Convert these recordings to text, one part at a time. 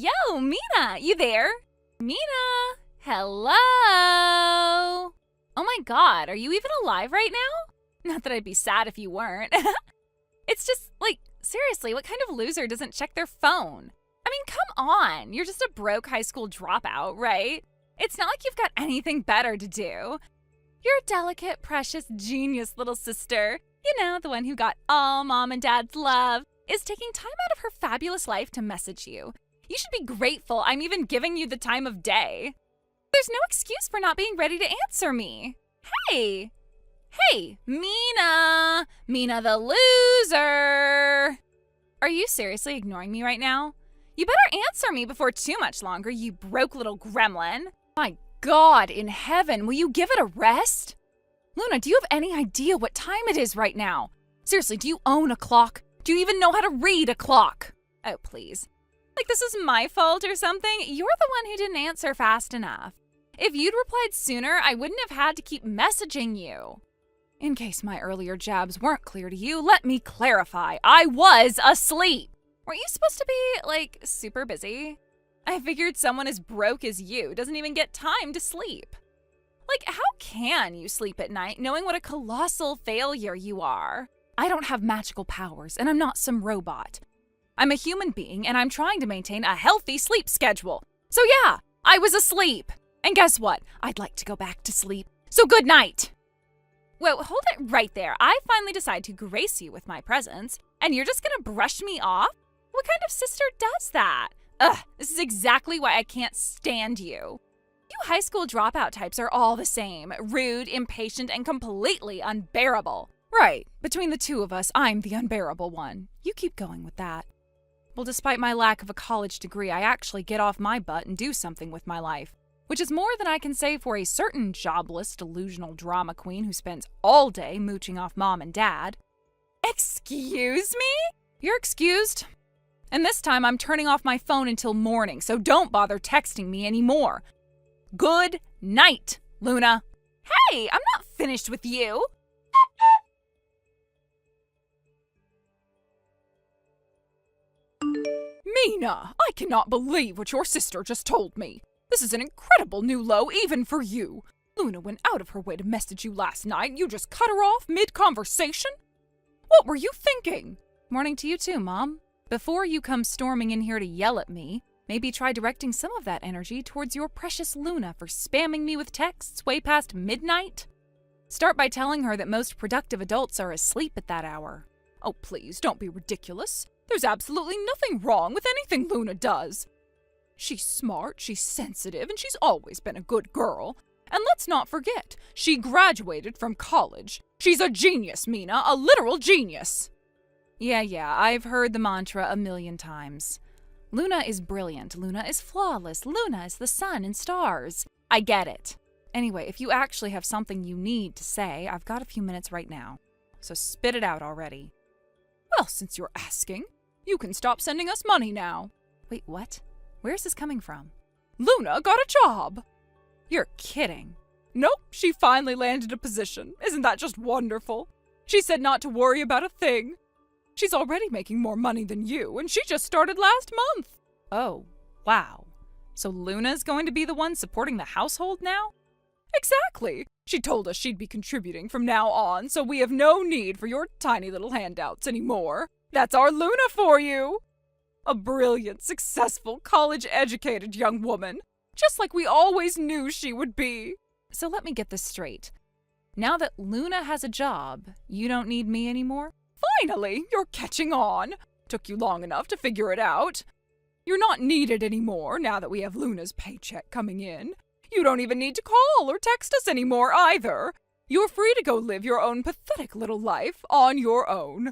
Yo, Mina, you there? Mina, hello? Oh my god, are you even alive right now? Not that I'd be sad if you weren't. It's just, seriously, what kind of loser doesn't check their phone? I mean, come on, you're just a broke high school dropout, right? It's not like you've got anything better to do. You're a delicate, precious, genius little sister. You know, the one who got all mom and dad's love, is taking time out of her fabulous life to message you. You should be grateful I'm even giving you the time of day. There's no excuse for not being ready to answer me. Hey, Mina! Mina the loser! Are you seriously ignoring me right now? You better answer me before too much longer, you broke little gremlin. My God in heaven, will you give it a rest? Luna, do you have any idea what time it is right now? Seriously, do you own a clock? Do you even know how to read a clock? Oh, please. Like this is my fault or something? You're the one who didn't answer fast enough. If you'd replied sooner, I wouldn't have had to keep messaging you. In case my earlier jabs weren't clear to you, let me clarify. I was asleep. Weren't you supposed to be, super busy? I figured someone as broke as you doesn't even get time to sleep. How can you sleep at night knowing what a colossal failure you are? I don't have magical powers, and I'm not some robot. I'm a human being, and I'm trying to maintain a healthy sleep schedule. So yeah, I was asleep. And guess what? I'd like to go back to sleep. So good night. Whoa, hold it right there. I finally decide to grace you with my presence, and you're just gonna brush me off? What kind of sister does that? Ugh, this is exactly why I can't stand you. You high school dropout types are all the same. Rude, impatient, and completely unbearable. Right, between the two of us, I'm the unbearable one. You keep going with that. Well, despite my lack of a college degree, I actually get off my butt and do something with my life. Which is more than I can say for a certain jobless, delusional drama queen who spends all day mooching off mom and dad. Excuse me? You're excused. And this time I'm turning off my phone until morning, so don't bother texting me anymore. Good night, Luna. Hey, I'm not finished with you. Mina, I cannot believe what your sister just told me. This is an incredible new low even for you. Luna went out of her way to message you last night and you just cut her off mid-conversation? What were you thinking? Morning to you too, Mom. Before you come storming in here to yell at me, maybe try directing some of that energy towards your precious Luna for spamming me with texts way past midnight. Start by telling her that most productive adults are asleep at that hour. Oh, please, don't be ridiculous. There's absolutely nothing wrong with anything Luna does. She's smart, she's sensitive, and she's always been a good girl. And let's not forget, she graduated from college. She's a genius, Mina, a literal genius. Yeah, I've heard the mantra a million times. Luna is brilliant, Luna is flawless, Luna is the sun and stars. I get it. Anyway, if you actually have something you need to say, I've got a few minutes right now. So spit it out already. Well, since you're asking, you can stop sending us money now. Wait, what? Where's this coming from? Luna got a job. You're kidding. Nope, she finally landed a position. Isn't that just wonderful? She said not to worry about a thing. She's already making more money than you, and she just started last month. Oh, wow. So Luna's going to be the one supporting the household now? Exactly. She told us she'd be contributing from now on, so we have no need for your tiny little handouts anymore. That's our Luna for you. A brilliant, successful, college-educated young woman, just like we always knew she would be. So let me get this straight. Now that Luna has a job, you don't need me anymore? Finally, you're catching on. Took you long enough to figure it out. You're not needed anymore now that we have Luna's paycheck coming in. You don't even need to call or text us anymore either. You're free to go live your own pathetic little life on your own.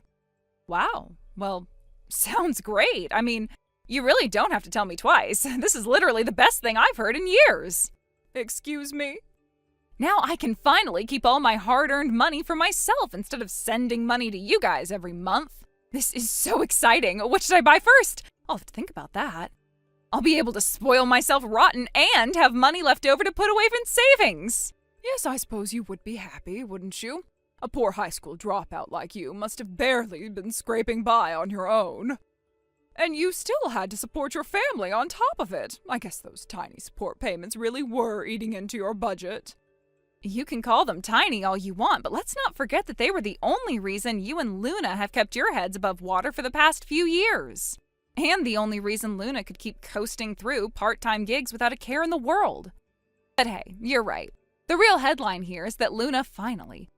Wow, well, sounds great. I mean, you really don't have to tell me twice. This is literally the best thing I've heard in years. Excuse me? Now I can finally keep all my hard-earned money for myself instead of sending money to you guys every month. This is so exciting. What should I buy first? I'll have to think about that. I'll be able to spoil myself rotten and have money left over to put away in savings. Yes, I suppose you would be happy, wouldn't you? A poor high school dropout like you must have barely been scraping by on your own. And you still had to support your family on top of it. I guess those tiny support payments really were eating into your budget. You can call them tiny all you want, but let's not forget that they were the only reason you and Luna have kept your heads above water for the past few years. And the only reason Luna could keep coasting through part-time gigs without a care in the world. But hey, you're right. The real headline here is that Luna finally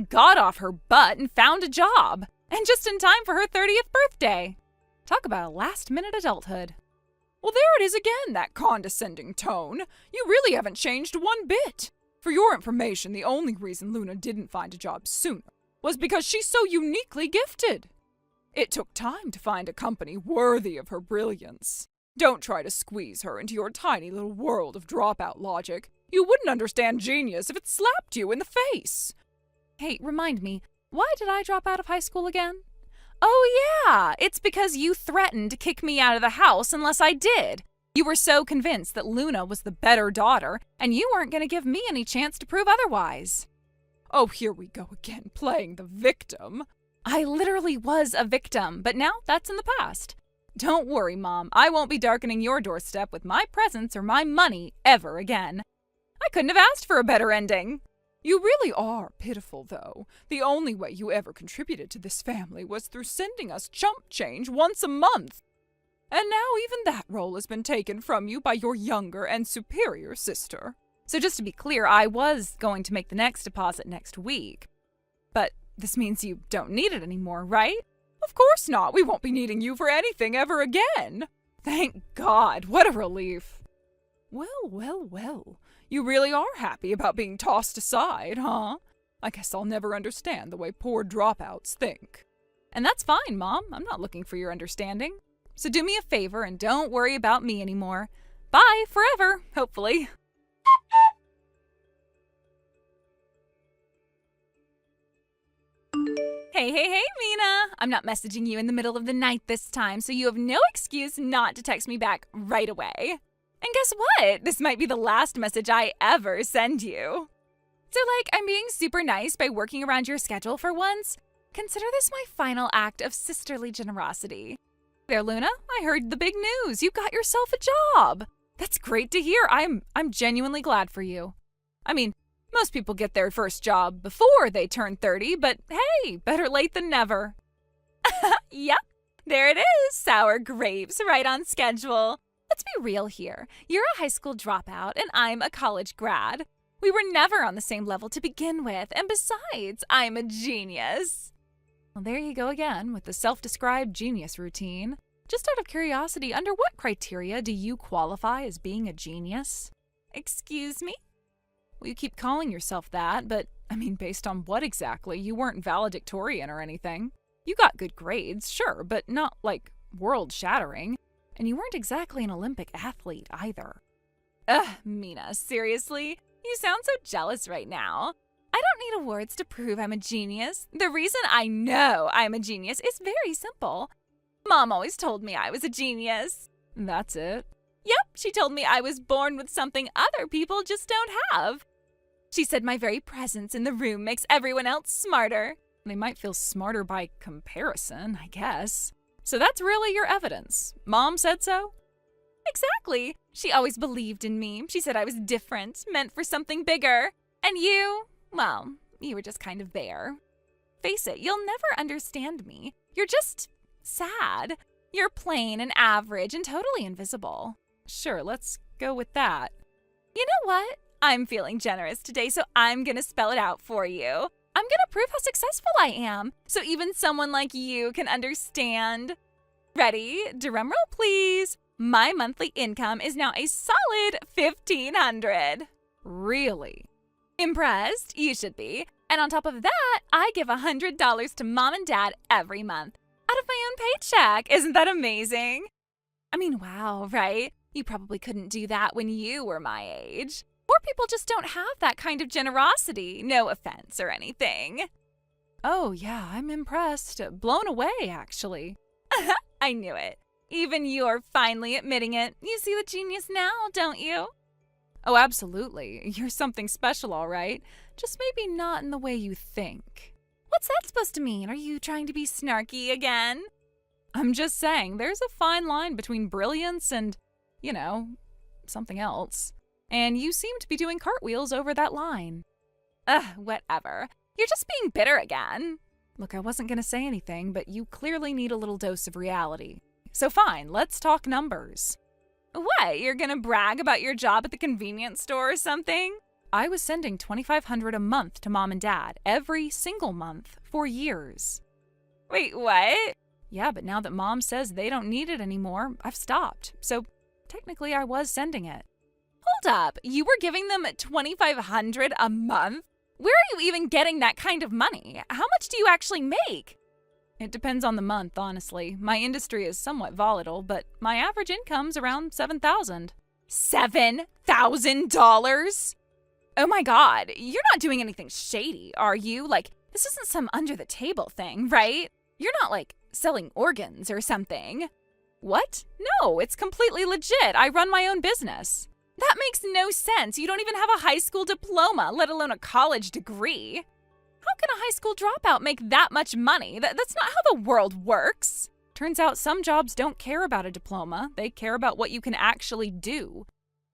got off her butt and found a job. And just in time for her 30th birthday. Talk about a last-minute adulthood. Well, there it is again, that condescending tone. You really haven't changed one bit. For your information, the only reason Luna didn't find a job sooner was because she's so uniquely gifted. It took time to find a company worthy of her brilliance. Don't try to squeeze her into your tiny little world of dropout logic. You wouldn't understand genius if it slapped you in the face. Hey, remind me, why did I drop out of high school again? Oh yeah, it's because you threatened to kick me out of the house unless I did. You were so convinced that Luna was the better daughter, and you weren't going to give me any chance to prove otherwise. Oh, here we go again, playing the victim. I literally was a victim, but now that's in the past. Don't worry, Mom, I won't be darkening your doorstep with my presence or my money ever again. I couldn't have asked for a better ending. You really are pitiful, though. The only way you ever contributed to this family was through sending us chump change once a month. And now even that role has been taken from you by your younger and superior sister. So just to be clear, I was going to make the next deposit next week. But this means you don't need it anymore, right? Of course not. We won't be needing you for anything ever again. Thank God. What a relief. Well. You really are happy about being tossed aside, huh? I guess I'll never understand the way poor dropouts think. And that's fine, Mom. I'm not looking for your understanding. So do me a favor and don't worry about me anymore. Bye forever, hopefully. Hey, Mina! I'm not messaging you in the middle of the night this time, so you have no excuse not to text me back right away. And guess what? This might be the last message I ever send you. So I'm being super nice by working around your schedule for once. Consider this my final act of sisterly generosity. There, Luna, I heard the big news. You got yourself a job. That's great to hear. I'm genuinely glad for you. I mean, most people get their first job before they turn 30, but hey, better late than never. Yep, there it is. Sour grapes, right on schedule. Let's be real here. You're a high school dropout, and I'm a college grad. We were never on the same level to begin with, and besides, I'm a genius. Well, there you go again with the self-described genius routine. Just out of curiosity, under what criteria do you qualify as being a genius? Excuse me? Well, you keep calling yourself that, but, based on what exactly? You weren't valedictorian or anything. You got good grades, sure, but not, world-shattering. And you weren't exactly an Olympic athlete, either. Ugh, Mina, seriously? You sound so jealous right now. I don't need awards to prove I'm a genius. The reason I know I'm a genius is very simple. Mom always told me I was a genius. That's it? Yep, she told me I was born with something other people just don't have. She said my very presence in the room makes everyone else smarter. They might feel smarter by comparison, I guess. So that's really your evidence. Mom said so? Exactly. She always believed in me. She said I was different, meant for something bigger. And you, well, you were just kind of there. Face it, you'll never understand me. You're just sad. You're plain and average and totally invisible. Sure, let's go with that. You know what? I'm feeling generous today, so I'm gonna spell it out for you. I'm gonna prove how successful I am, so even someone like you can understand. Ready? Drum roll, please. My monthly income is now a solid $1,500. Really? Impressed? You should be. And on top of that, I give $100 to Mom and Dad every month. Out of my own paycheck. Isn't that amazing? Wow, right? You probably couldn't do that when you were my age. More people just don't have that kind of generosity. No offense or anything. Oh, yeah, I'm impressed. Blown away, actually. I knew it. Even you're finally admitting it. You see the genius now, don't you? Oh, absolutely. You're something special, all right. Just maybe not in the way you think. What's that supposed to mean? Are you trying to be snarky again? I'm just saying, there's a fine line between brilliance and, you know, something else. And you seem to be doing cartwheels over that line. Ugh, whatever. You're just being bitter again. Look, I wasn't going to say anything, but you clearly need a little dose of reality. So fine, let's talk numbers. What, you're going to brag about your job at the convenience store or something? I was sending $2,500 a month to Mom and Dad every single month for years. Wait, what? Yeah, but now that Mom says they don't need it anymore, I've stopped. So technically I was sending it. Hold up, you were giving them $2,500 a month? Where are you even getting that kind of money? How much do you actually make? It depends on the month, honestly. My industry is somewhat volatile, but my average income's around $7,000. $7,000? Oh my God, you're not doing anything shady, are you? Like, this isn't some under-the-table thing, right? You're not, like, selling organs or something. What? No, it's completely legit. I run my own business. That makes no sense. You don't even have a high school diploma, let alone a college degree. How can a high school dropout make that much money? That's not how the world works. Turns out some jobs don't care about a diploma. They care about what you can actually do.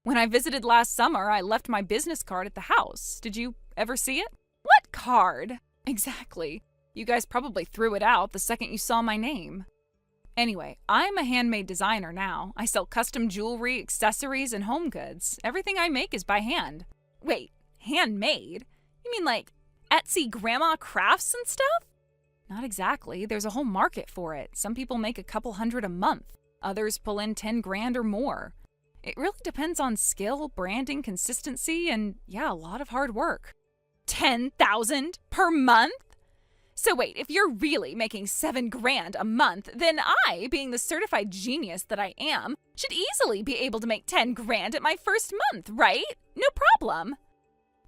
When I visited last summer, I left my business card at the house. Did you ever see it? What card? Exactly. You guys probably threw it out the second you saw my name. Anyway, I'm a handmade designer now. I sell custom jewelry, accessories, and home goods. Everything I make is by hand. Wait, handmade? You mean like Etsy grandma crafts and stuff? Not exactly. There's a whole market for it. Some people make a couple hundred a month. Others pull in 10 grand or more. It really depends on skill, branding, consistency, and yeah, a lot of hard work. 10,000 per month? So wait, if you're really making 7 grand a month, then I, being the certified genius that I am, should easily be able to make 10 grand at my first month, right? No problem.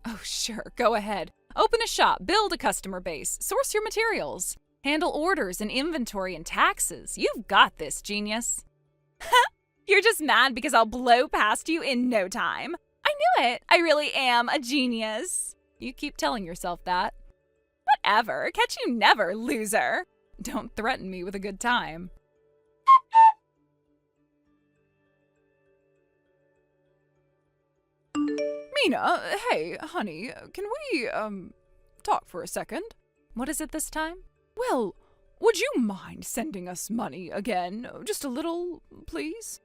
Oh, sure, go ahead. Open a shop, build a customer base, source your materials, handle orders and inventory and taxes. You've got this, genius. You're just mad because I'll blow past you in no time. I knew it. I really am a genius. You keep telling yourself that. Whatever. Catch you never, loser. Don't threaten me with a good time. Mina, hey, honey, can we, talk for a second? What is it this time? Well, would you mind sending us money again? Just a little, please?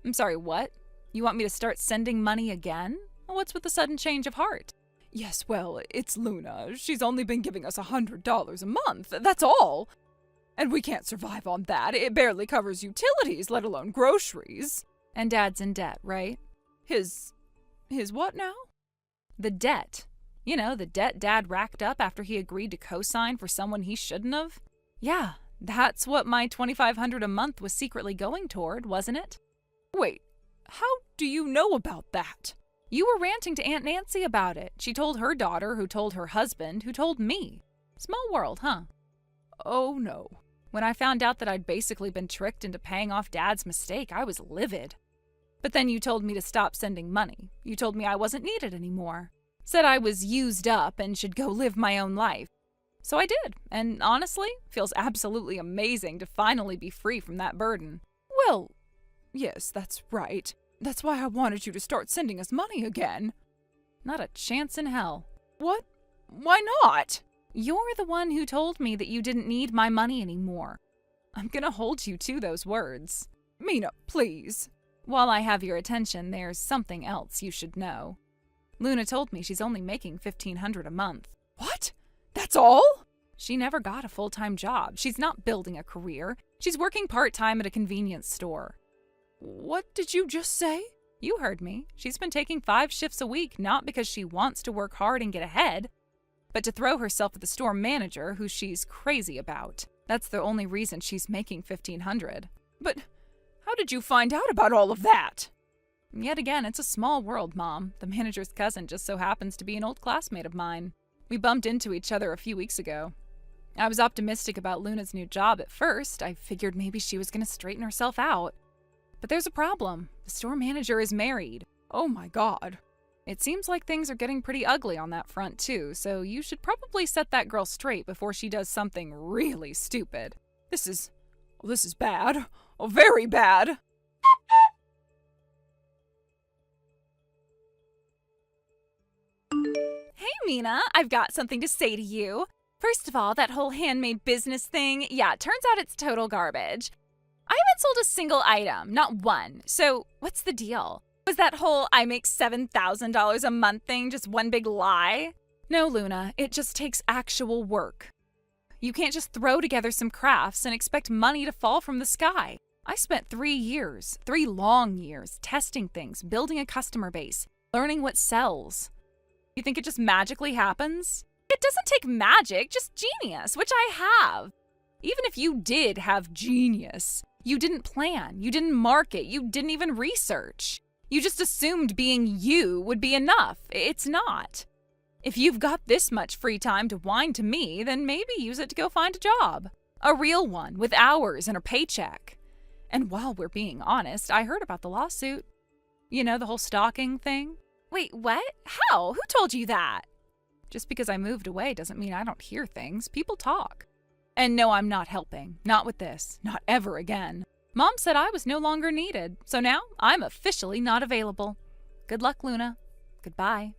I'm sorry, what? You want me to start sending money again? What's with the sudden change of heart? Yes, well, it's Luna. She's only been giving us $100 a month, that's all. And we can't survive on that. It barely covers utilities, let alone groceries. And Dad's in debt, right? His what now? The debt. You know, the debt Dad racked up after he agreed to co-sign for someone he shouldn't have. Yeah, that's what my $2,500 a month was secretly going toward, wasn't it? Wait, how do you know about that? You were ranting to Aunt Nancy about it. She told her daughter, who told her husband, who told me. Small world, huh? Oh, no. When I found out that I'd basically been tricked into paying off Dad's mistake, I was livid. But then you told me to stop sending money. You told me I wasn't needed anymore. Said I was used up and should go live my own life. So I did, and honestly, feels absolutely amazing to finally be free from that burden. Well, yes, that's right. That's why I wanted you to start sending us money again. Not a chance in hell. What? Why not? You're the one who told me that you didn't need my money anymore. I'm gonna hold you to those words. Mina, please. While I have your attention, there's something else you should know. Luna told me she's only making $1,500 a month. What? That's all? She never got a full-time job. She's not building a career. She's working part-time at a convenience store. What did you just say? You heard me. She's been taking 5 shifts a week, not because she wants to work hard and get ahead, but to throw herself at the store manager, who she's crazy about. That's the only reason she's making $1,500. But how did you find out about all of that? Yet again, it's a small world, Mom. The manager's cousin just so happens to be an old classmate of mine. We bumped into each other a few weeks ago. I was optimistic about Luna's new job at first. I figured maybe she was going to straighten herself out. But there's a problem. The store manager is married. Oh my God. It seems like things are getting pretty ugly on that front too, so you should probably set that girl straight before she does something really stupid. This is Oh, this is bad. Oh, very bad. Hey, Mina, I've got something to say to you. First of all, that whole handmade business thing, yeah, it turns out it's total garbage. I haven't sold a single item, not one. So, what's the deal? Was that whole I make $7,000 a month thing just one big lie? No, Luna, it just takes actual work. You can't just throw together some crafts and expect money to fall from the sky. I spent 3 years, 3 long years, testing things, building a customer base, learning what sells. You think it just magically happens? It doesn't take magic, just genius, which I have. Even if you did have genius, you didn't plan, you didn't market, you didn't even research. You just assumed being you would be enough. It's not. If you've got this much free time to whine to me, then maybe use it to go find a job. A real one, with hours and a paycheck. And while we're being honest, I heard about the lawsuit. You know, the whole stalking thing? Wait, what? How? Who told you that? Just because I moved away doesn't mean I don't hear things. People talk. And no, I'm not helping. Not with this. Not ever again. Mom said I was no longer needed, so now I'm officially not available. Good luck, Luna. Goodbye.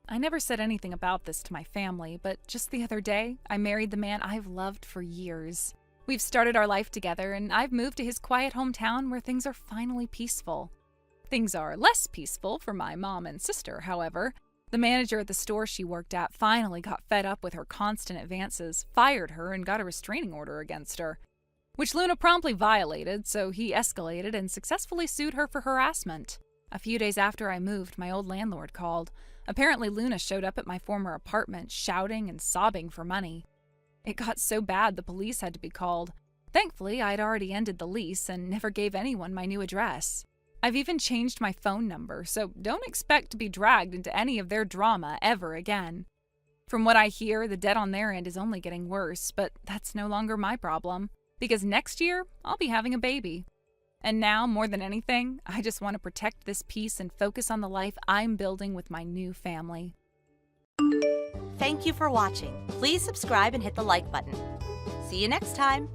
I never said anything about this to my family, but just the other day, I married the man I've loved for years. We've started our life together, and I've moved to his quiet hometown where things are finally peaceful. Things are less peaceful for my mom and sister, however. The manager at the store she worked at finally got fed up with her constant advances, fired her, and got a restraining order against her, which Luna promptly violated, so he escalated and successfully sued her for harassment. A few days after I moved, my old landlord called. Apparently, Luna showed up at my former apartment, shouting and sobbing for money. It got so bad the police had to be called. Thankfully, I'd already ended the lease and never gave anyone my new address. I've even changed my phone number, so don't expect to be dragged into any of their drama ever again. From what I hear, the debt on their end is only getting worse, but that's no longer my problem, because next year, I'll be having a baby. And now, more than anything, I just want to protect this peace and focus on the life I'm building with my new family. Thank you for watching. Please subscribe and hit the like button. See you next time.